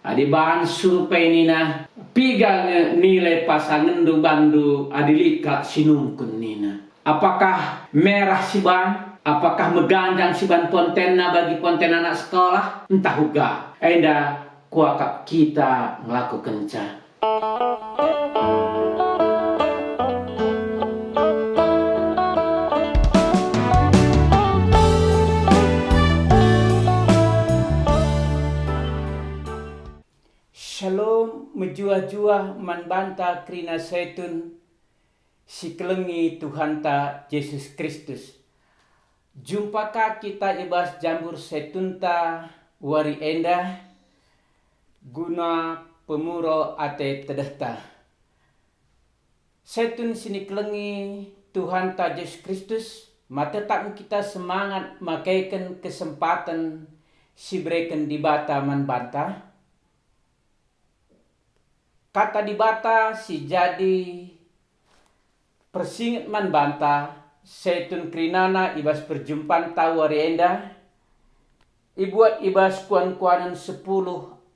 Adi bahan survei nina piga nilai pasangan du bandu adilika sinungkun nina. Apakah merah si ban? Apakah megandang si ban pontenna bagi ponten anak sekolah? Entah juga. Enda kuakak kita ngelakukan ca. Shalom menjua-jua manbanta krina setun si kelengi Tuhan ta Yesus Kristus. Jumpakah kita ibas jambur setunta wari enda guna pemuro ate tedehta. Setun sini kelengi Tuhan ta Yesus Kristus mata tak kita semangat makaikan kesempatan si berikan di bata manbanta. Kata di bata si jadi persingat man banta setun krinana ibas perjumpaan tawari enda ibuat ibas kuan-kuanan 10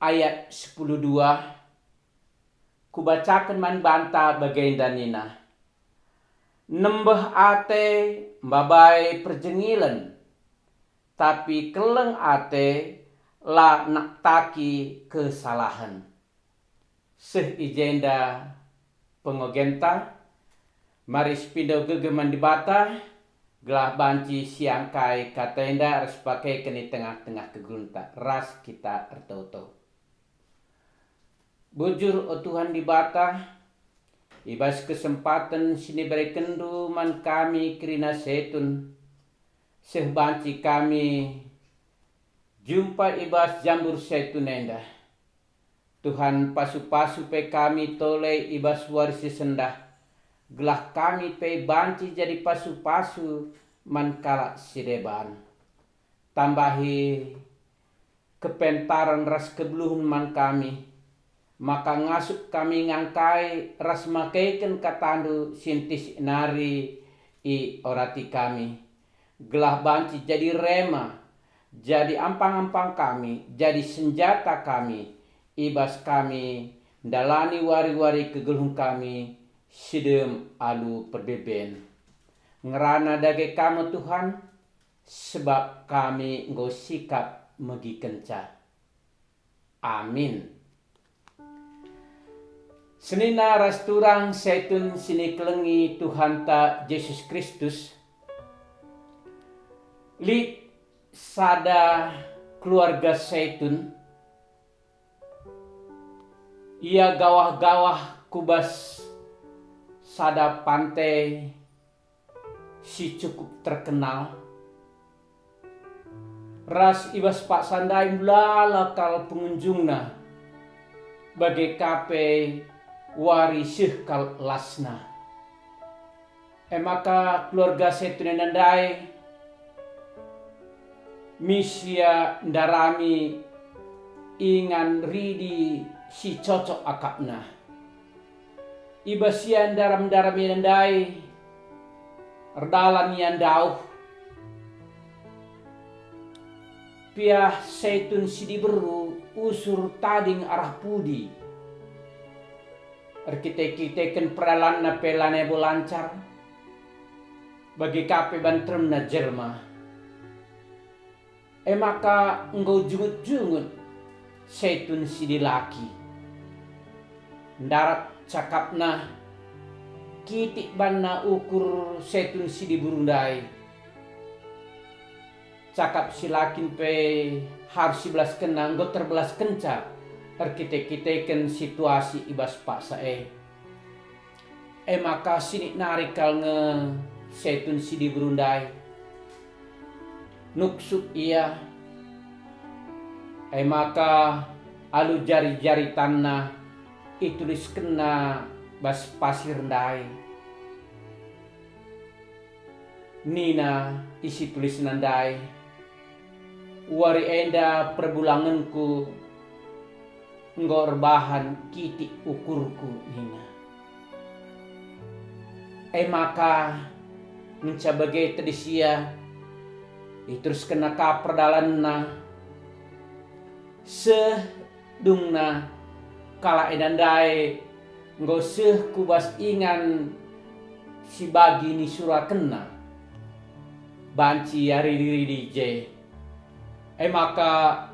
ayat 10:2 kubacakan man banta bagenda nina. Nembeh ate babai perjengilan tapi keleng ate la naktaki kesalahan. Seh ijenda pengogenta maris pindo gegeman di bata gelah banci siang kai katenda ras pakai keni tengah-tengah kegunta ras kita ertauto. Bujur o Tuhan di bata ibas kesempatan sini berekendu man kami krina setun seh banci kami jumpa ibas jambur setun enda. Tuhan pasu-pasu pe kami tole ibas warisi sendah. Gelah kami pe banci jadi pasu-pasu man kala sideban. Tambahi kepentaran ras kebeluhun man kami. Maka ngasuk kami ngangkai ras makaiken katandu sintis nari i orati kami. Gelah banci jadi rema. Jadi ampang-ampang kami. Jadi senjata kami. Ibas kami dalani wari-wari kegeluhun kami sidem alu perbeben. Ngerana dage kamu Tuhan sebab kami nggo sikap megi kenca. Amin. Senina rasturang setun sini kelengi Tuhan ta Yesus Kristus. Li sada keluarga setun. Ia gawah-gawah kubas sada pantai si cukup terkenal. Ras ibas Pak Sandai mulala kal pengunjungna bagai kape wari syih kal lasna. Maka keluarga setune nandai misia ndarami ingan ridi si cocok akapna. Ibasian daram-daram nandai erdalan yang dauh piah setun sidi beru usur tading arah pudi erkite-kiteken peralan na pelane bolancar bagi kape bantrem na jelma. Maka engkau jungut-jungut setun sidi laki ndarat cakapna kitik banna ukur setun sidi burundai. Cakap silakin pe harus 11 kena nggo terbelas kenca erkite-kiteken situasi ibas pak sae. Maka sini narikal nge setun sidi burundai nuksuk iya. Maka alu jari-jari tanah itulis kena bas pasir ndai. Nina isi tulis nandai. Wari enda perbulanganku ngor bahan kitik ukurku nina. Maka mencabagai tedisia terus kena kaperdalan na dungna kala edandai ngoseh kubas ingan si bagi ni surakenna banci hari diri DJ. Maka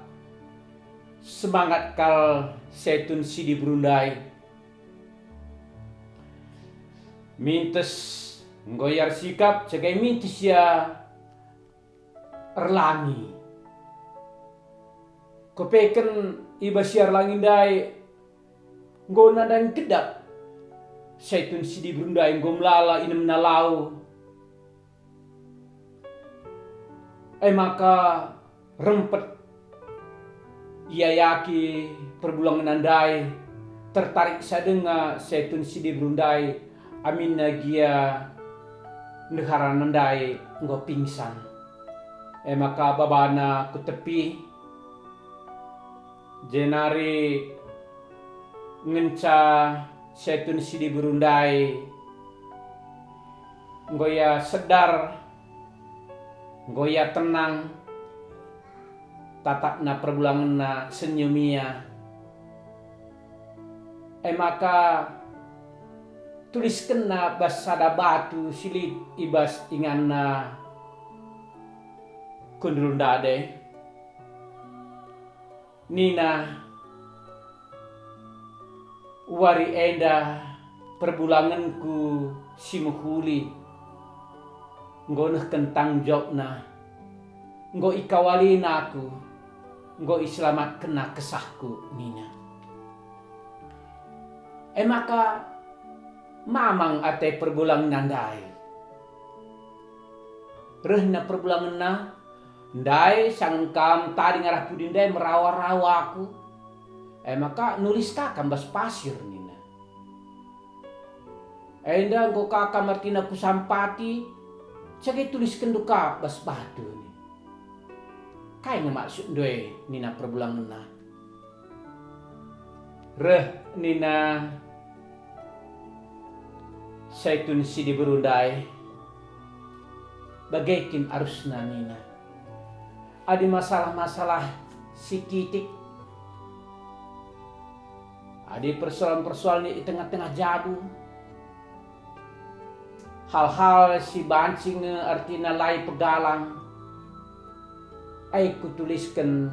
semangat kal setun sidi berundai mintes ngoyar sikap cegai mintes ya erlangi kopeken iba siar langindai ngona dan kedap setun sidi berundai ngomlala inem nalau. Maka rempet ia yaki perbulangan nandai tertarik sadenga setun sidi berundai amin nagia negara nandai nggo pingsan. Maka babana ku tepi jenari ngenca setun sidi berundai nggoya sedar nggoya tenang tatakna perbulangan na senyumia. Maka tuliskan na basada batu silit ibas inganna kundrundade nina wari enda perbulanganku simuhuli nggoneh kentang jobna nggo ikawalin aku nggo islamat kena kesahku nina. Maka mamang ate perbulang nandai rehna perbulangan na ndai sangkam tadi ngarah pudindai merawa-rawa aku. Maka nulis kakam bas pasir nina. Enda nggo kakam artina ku sampati cagai tulis kenduka bas batu ni. Kaya maksud doe nina perbulangan na. Reh nina setun sidi berundai bagaikin arusna nina. Ada masalah-masalah sikitik. Ada persoalan-persoalan di tengah-tengah jadu. Hal-hal si bancing artinya lai pegalang. Aku tuliskan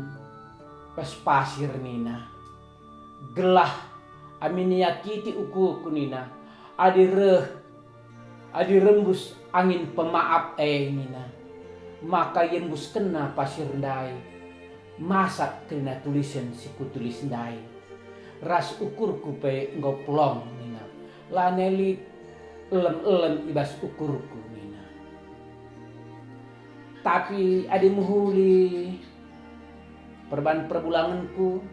pas pasir nina. Gelah aminia kiti uku nina. Adi rembus angin pemaaf nina. Maka yembus kena pasir ndai. Masak kena tulisan si kutulis ndai. Ras ukurku pe ngoplong nina. Laneli elem ibas ukurku nina. Tapi adi muhuli perban perbulanganku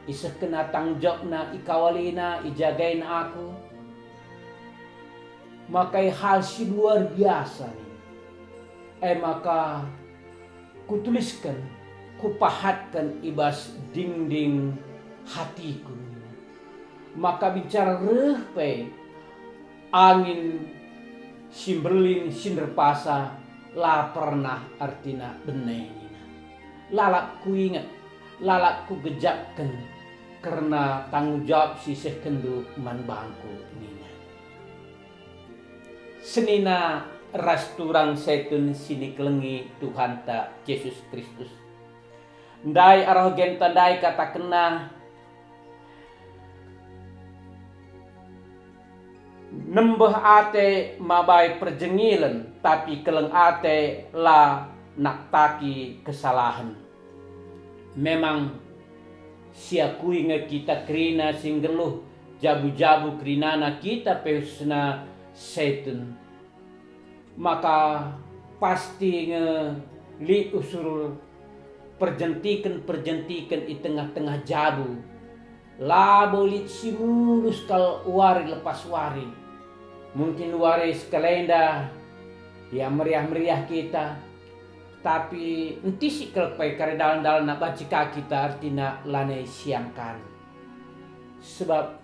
iseh kena tangjobna ikawalina ijagain aku. Makai hal si luar biasa nih. Maka kutuliskan, kupahatkan ibas dinding hatiku. Maka bicara rehpe angin simberlin sinderpasa la pernah artina benenina. Lalak ku ingat, lalak ku gejapkan karena tanggung jawab sisih kendu man bangku nina. Senina rasturang setun sini kelengi Tuhan ta Yesus Kristus. Ndai arah genta ndai kata kena nembeh ate mabai perjengilan tapi keleng ate la naktaki kesalahan. Memang siakui nge kita krina singgeluh jabu-jabu krinana kita pesna setun. Maka pasti li usul perjentikan di tengah-tengah jabu. La bolit simulus kal wari lepas wari. Mungkin wari sekalenda ya meriah-meriah kita. Tapi enti sih kalau kare dalam nak baca kita artinya lane siangkan. Sebab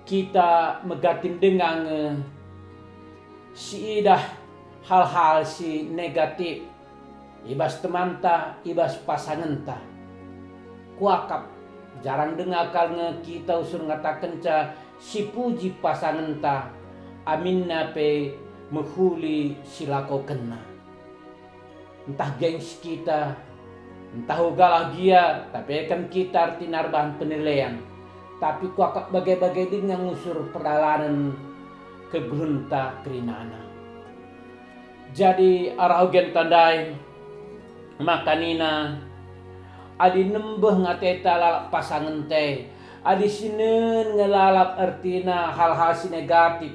kita megatin dengan si idah hal-hal si negatif ibas temanta ibas pasangan ta kuakap Jarang dengar kalnge kita usur ngatakan ca si puji pasangan ta amin nape menghuli silako kena. Entah gengs kita, entah ugalah dia, tapi kan kita artinar bahan penilaian. Tapi kuakak bagai-bagai dengan ngusur perjalanan ke grunta kerinana. Jadi araugen tandai makanina adi nembeh ngateta lalap pasangan teh, adi sinen ngelalap artina hal-hal si negatif,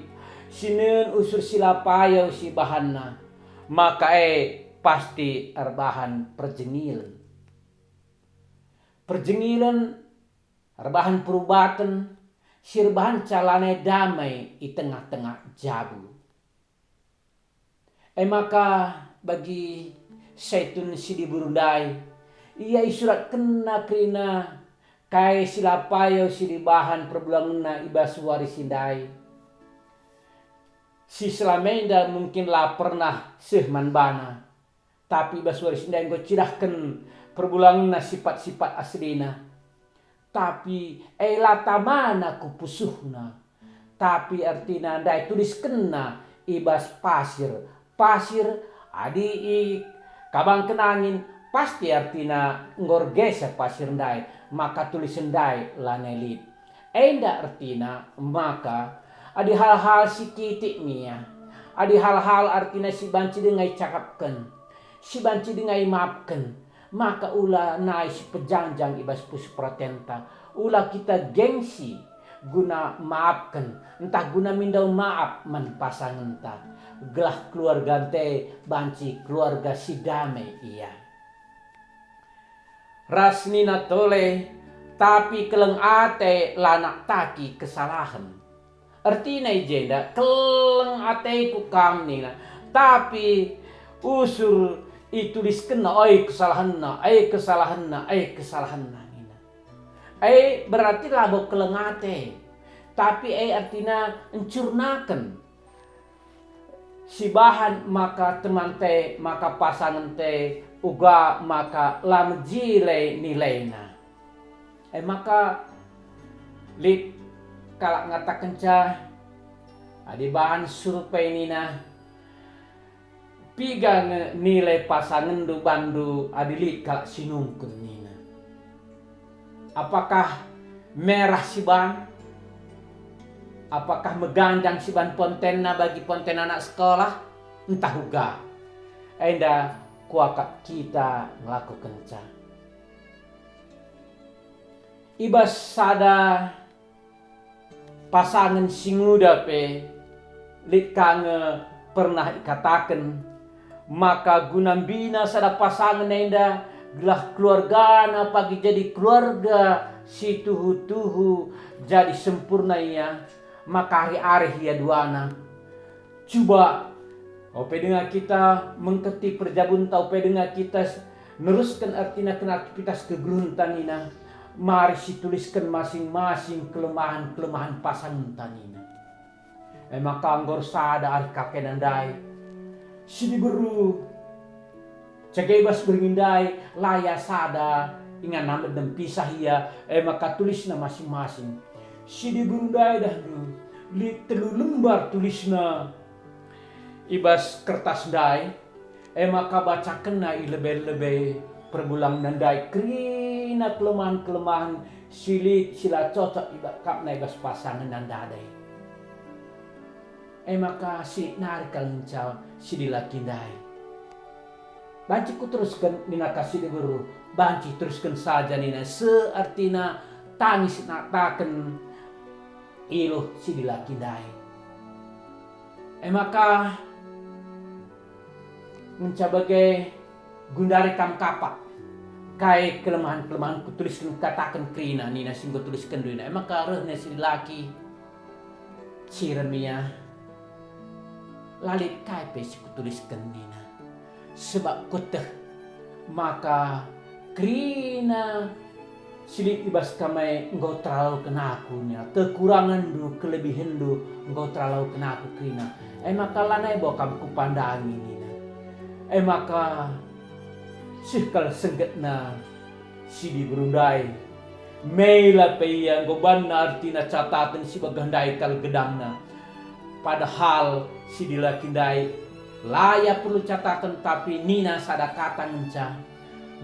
sinen usur silapayo si bahanna, maka pasti arbahan perjengilan. Perjengilan arbahan perubatan, sirbahan calane damai di tengah-tengah jabu. Maka bagi seitun si diburundai, ia isurat kena krina kai silapayo si dibahan perbulangan ibas warisindai. Si selamenda mungkin lah pernah sehman bana, tapi ibas warisindai go cirahkan perbulangan sifat-sifat aslina. Tapi lata mana kupusuhna, tapi artina ndai tulis kena ibas pasir adi kabang kenangin pasti artina ngorgesa pasir ndai, maka tulis ndai lanelit. Enda artina maka adi hal-hal si titik nia, adi hal-hal artina si banci dengai cakapkan, si banci dengai maafkan, maka ulah naik si pejangjang ibas pus pratenta, ulah kita gengsi guna maafkan, entah guna mindau maaf man pasangan ta, gelah keluarga te banci keluarga si damai iya. Rasnina tole tapi keleng ate lanak taki kesalahan. Artinya jenda keleng ate ku kam nila, tapi usur itulis kena kesalahanna nina. Berarti labo keleng ate, tapi artinya encurnakan si bahan maka teman te maka pasangan te uga maka lamjile nilaina. Maka lit kalak ngatakan ca adi bahan survei nina piga nilai pasangan du bandu adi lit kalak sinungkun nina. Apakah merah si ban? Apakah megandang si ban pontenna bagi ponten anak sekolah? Entah uga. Enda kuakak kita melakukan ca. Ibas sada pasangan singuda pe lit kange pernah ikatakan, maka gunambina sada pasangan enda gelah keluarga na pagi jadi keluarga si tuhu-tuhu jadi sempurna ia, maka hari-hari ia duana. Coba ope dengan kita mengketi perjabun tau pe dengan kita neruskan artinya kena aktivitas kegruntan ina. Mari si tuliskan masing-masing kelemahan-kelemahan pasangan tanina. Maka anggor sada ari kakek nandai si diberu cagai bas berindai laya sada ingan nama dan pisah ia. Maka tulisna masing-masing si diberundai dah dulu li telu lembar tulisna ibas kertas dai. Maka baca kena lebih-lebih perbulang nandai krina kelemahan-kelemahan silit sila cocok ibak kap ibas pasangan nandadai. Maka si narik kalincau si dilakindai. Banci ku teruskan nina kasih diburu, banci teruskan saja nina seartina tangis nataken iluh si dilakindai. Maka mencabagai gundari kam kapak kai kelemahan-kelemahan ku tuliskan katakan krina nina sing ku tuliskan duina. Maka rehna si laki ciren mia lalit kai pe si ku tuliskan nina sebab kuteh maka krina silit ibas kamai engkau terlalu kenakunya kekurangan du kelebihan du engkau terlalu kenaku krina. Maka lanai bawa kam ku pandangi nina. Maka sikal senggetna si diberundai Meila peia gobanna artina catatan si bagandai kal gedangna. Padahal si dilakindai laya perlu catatan tapi nina sadakata ngenca.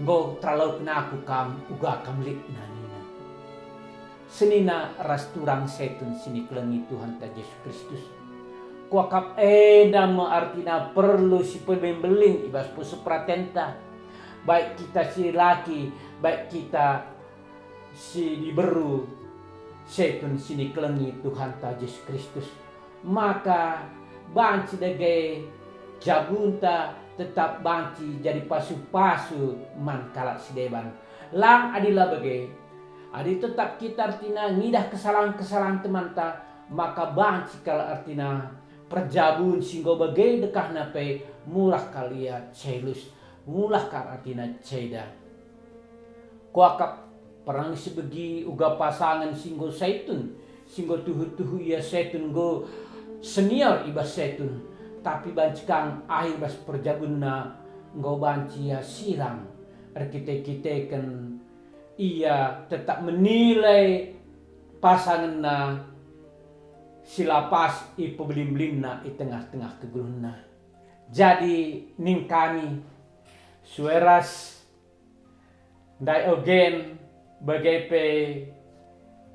Ngo terlalu aku kam uga kam likna nina. Senina ras turang setun sini kelengi Tuhan ta Yesus Kristus. Kuakap nama artina perlu si pembelin ibas pusu pratenta. Baik kita si laki, baik kita si diberu setun sini kelengi Tuhan ta Yesus Kristus. Maka banci dege jabunta tetap banci jadi pasu-pasu man kalak sideban. Lang adilah bage. Adi tetap kita artina ngidah kesalahan-kesalahan teman ta. Maka banci kalau artina perjabun singgo bage dekah nape mulah kalia celus. Mulah kal artina ceda. Kuakap perang sebegi uga pasangan singgo setun. Singgo tuhu-tuhu ia setun go senior ibas setun. Tapi bancikang akhir bas perjabunna ngau banci ya sirang. Arkite-kiteken ia tetap menilai pasanganna silapas ipo belim-belimna i tengah-tengah kegulunna. Jadi ning kami sueras dai ogen bagai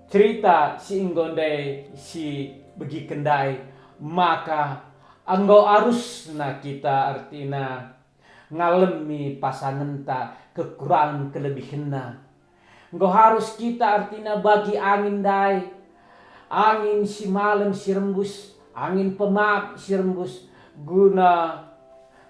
cerita si inggonde si begi kendai maka anggo arus na kita artina ngalemi pasangan ta kekurangan kelebihanna. Engko harus kita artina bagi angin dai. Angin si malam si rembus, angin pemap si rembus guna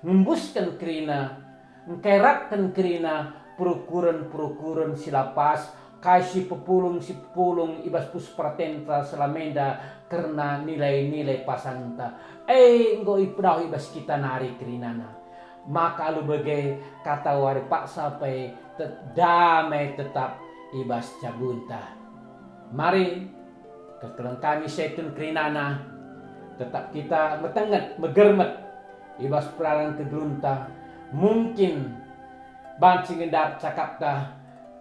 ngembuskan kerina, ngkeratkan kerina perukuran-perukuran silapas kasih pepulung si pepulung ibas pus pratenta selamenda karena nilai-nilai pasanta. Engko ipdaw ibas kita nari kerinana. Maka lu bagai kata wari pak sampai damai tetap ibas cabunta. Mari kekelang kami setun kerinana tetap kita metenget megermet ibas peralan kegelunta. Mungkin bancing ngendap cakap dah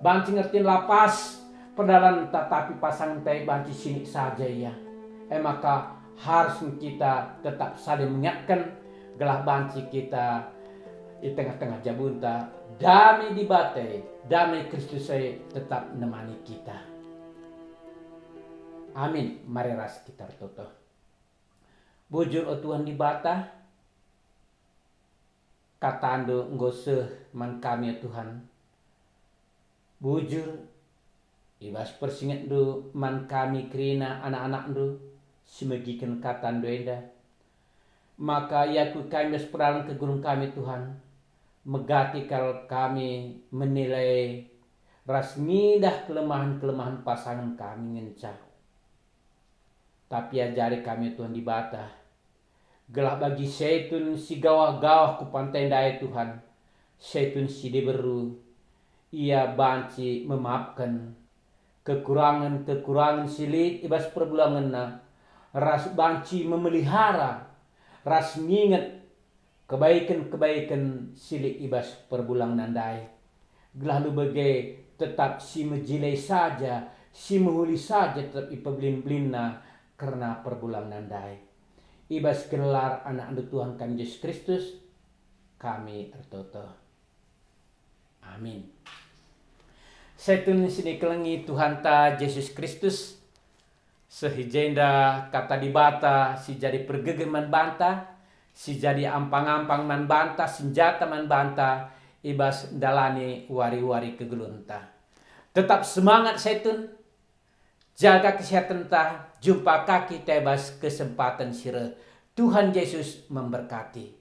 bancing ngertiin lapas pedalan tetapi pasangan teh banci sini saja ya. Maka harus kita tetap saling mengingatkan gelah banci kita di tengah-tengah jabunta damai di batai damai Kristus saya tetap menemani kita. Amin. Mari ras kita toto. Bujur o Tuhan di bata katando nggose man kami ya Tuhan. Bujur ibas persingat do man kami kerina anak-anak do semegikan katando enda. Maka yaku kami seperalan ke gunung kami Tuhan. Megati kalau kami menilai rasmidah kelemahan-kelemahan pasangan kami ngencah. Tapi ajari kami Tuhan di bata. Gelah bagi setun si gawah-gawah ku pantai daya Tuhan. Setun si diberu. Ia banci memaafkan kekurangan-kekurangan silit ibas perbulangan na. Ras banci memelihara. Ras nginget kebaikan-kebaikan silik ibas perbulang nandai. Gelah lu bagai tetap si mejilai saja, si mehuli saja tetap ipebelin-belinna karena perbulang nandai. Ibas kelar anak anu Tuhan kan Yesus Kristus kami ertoto. Amin. Setun sini kelengi Tuhan ta Yesus Kristus sehijenda kata dibata si jadi pergegeman banta. Si jadi ampang-ampang man banta, senjata man banta, ibas dalani wari-wari kegelunta. Tetap semangat setun, jaga kesehatan ta, jumpa kaki tebas kesempatan sire. Tuhan Yesus memberkati.